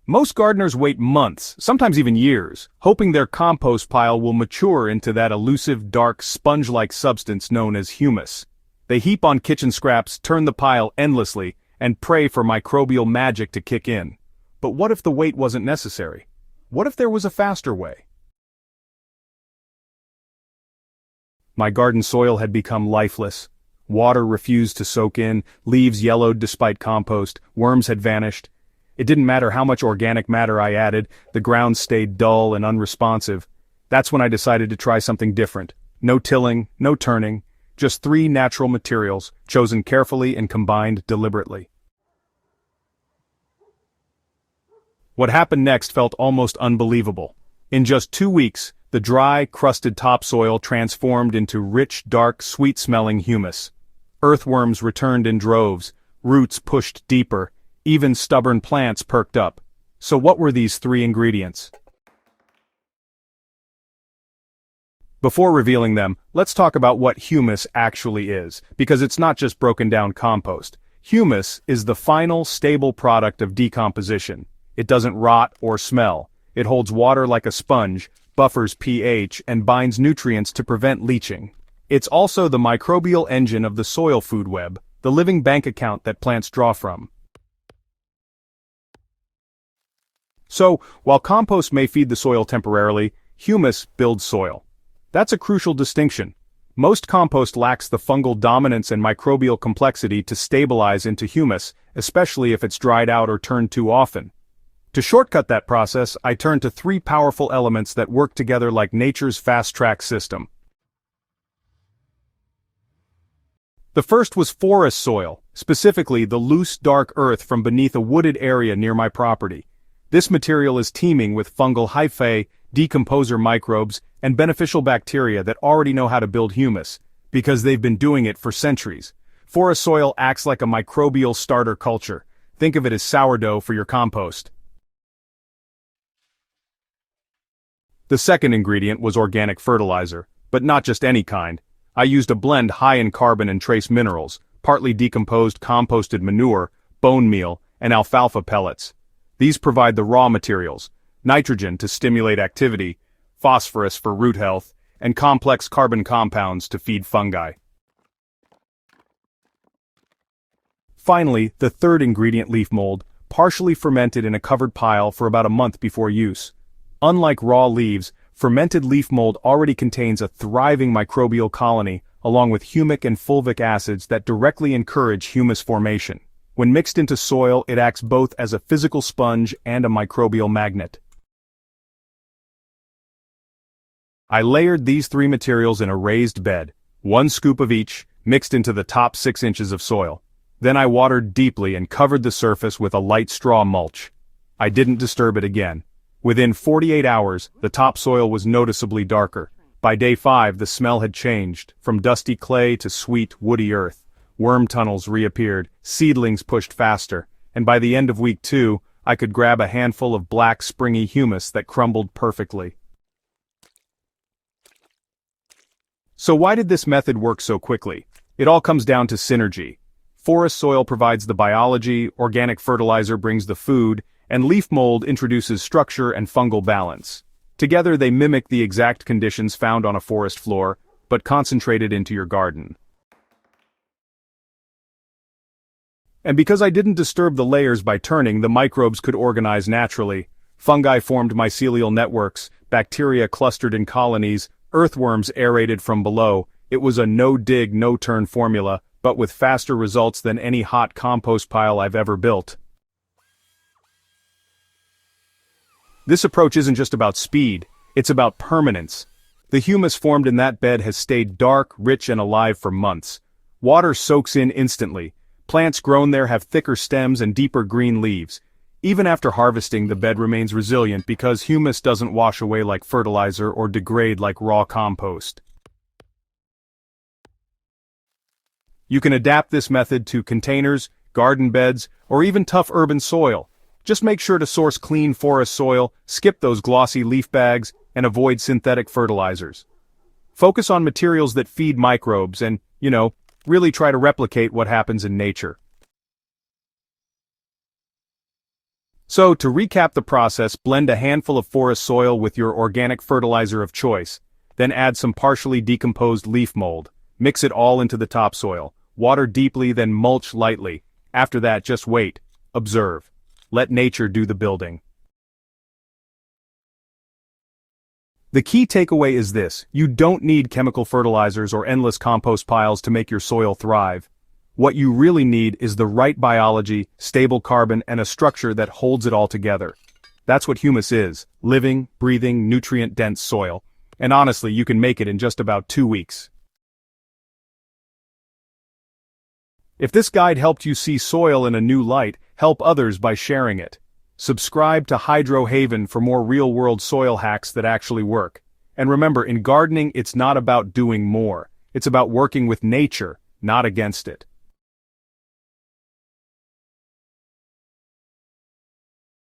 Most gardeners wait months, sometimes even years, hoping their compost pile will mature into that elusive, dark, sponge-like substance known as humus. They heap on kitchen scraps, turn the pile endlessly, and pray for microbial magic to kick in. But what if the wait wasn't necessary? What if there was a faster way? My garden soil had become lifeless. Water refused to soak in, leaves yellowed despite compost, worms had vanished. It didn't matter how much organic matter I added, the ground stayed dull and unresponsive. That's when I decided to try something different. No tilling, no turning, just 3 natural materials, chosen carefully and combined deliberately. What happened next felt almost unbelievable. In just 2 weeks, the dry, crusted topsoil transformed into rich, dark, sweet-smelling humus. Earthworms returned in droves, roots pushed deeper, even stubborn plants perked up. So what were these 3 ingredients? Before revealing them, let's talk about what humus actually is, because it's not just broken down compost. Humus is the final, stable product of decomposition. It doesn't rot or smell. It holds water like a sponge, buffers pH, and binds nutrients to prevent leaching. It's also the microbial engine of the soil food web, the living bank account that plants draw from. So, while compost may feed the soil temporarily, humus builds soil. That's a crucial distinction. Most compost lacks the fungal dominance and microbial complexity to stabilize into humus, especially if it's dried out or turned too often. To shortcut that process, I turned to 3 powerful elements that work together like nature's fast-track system. The first was forest soil, specifically the loose, dark earth from beneath a wooded area near my property. This material is teeming with fungal hyphae, decomposer microbes, and beneficial bacteria that already know how to build humus, because they've been doing it for centuries. Forest soil acts like a microbial starter culture. Think of it as sourdough for your compost. The second ingredient was organic fertilizer, but not just any kind. I used a blend high in carbon and trace minerals, partly decomposed composted manure, bone meal, and alfalfa pellets. These provide the raw materials: nitrogen to stimulate activity, phosphorus for root health, and complex carbon compounds to feed fungi. Finally, the third ingredient, leaf mold, partially fermented in a covered pile for about a month before use. Unlike raw leaves, fermented leaf mold already contains a thriving microbial colony, along with humic and fulvic acids that directly encourage humus formation. When mixed into soil, it acts both as a physical sponge and a microbial magnet. I layered these 3 materials in a raised bed, 1 scoop of each, mixed into the top 6 inches of soil. Then I watered deeply and covered the surface with a light straw mulch. I didn't disturb it again. Within 48 hours, the topsoil was noticeably darker. By day 5, the smell had changed, from dusty clay to sweet, woody earth. Worm tunnels reappeared, seedlings pushed faster, and by the end of week 2, I could grab a handful of black, springy humus that crumbled perfectly. So why did this method work so quickly? It all comes down to synergy. Forest soil provides the biology, organic fertilizer brings the food, and leaf mold introduces structure and fungal balance. Together they mimic the exact conditions found on a forest floor, but concentrated into your garden. And because I didn't disturb the layers by turning, the microbes could organize naturally. Fungi formed mycelial networks, bacteria clustered in colonies, earthworms aerated from below. It was a no-dig, no-turn formula, but with faster results than any hot compost pile I've ever built. This approach isn't just about speed, it's about permanence. The humus formed in that bed has stayed dark, rich, and alive for months. Water soaks in instantly. Plants grown there have thicker stems and deeper green leaves. Even after harvesting, the bed remains resilient because humus doesn't wash away like fertilizer or degrade like raw compost. You can adapt this method to containers, garden beds, or even tough urban soil. Just make sure to source clean forest soil, skip those glossy leaf bags, and avoid synthetic fertilizers. Focus on materials that feed microbes and, really try to replicate what happens in nature. So, to recap the process, blend a handful of forest soil with your organic fertilizer of choice, then add some partially decomposed leaf mold. Mix it all into the topsoil. Water deeply, then mulch lightly. After that, just wait. Observe. Let nature do the building. The key takeaway is this: you don't need chemical fertilizers or endless compost piles to make your soil thrive. What you really need is the right biology, stable carbon, and a structure that holds it all together. That's what humus is: living, breathing, nutrient-dense soil. And honestly, you can make it in just about 2 weeks. If this guide helped you see soil in a new light, help others by sharing it. Subscribe to Hydro Haven for more real-world soil hacks that actually work. And remember, in gardening, it's not about doing more. It's about working with nature, not against it.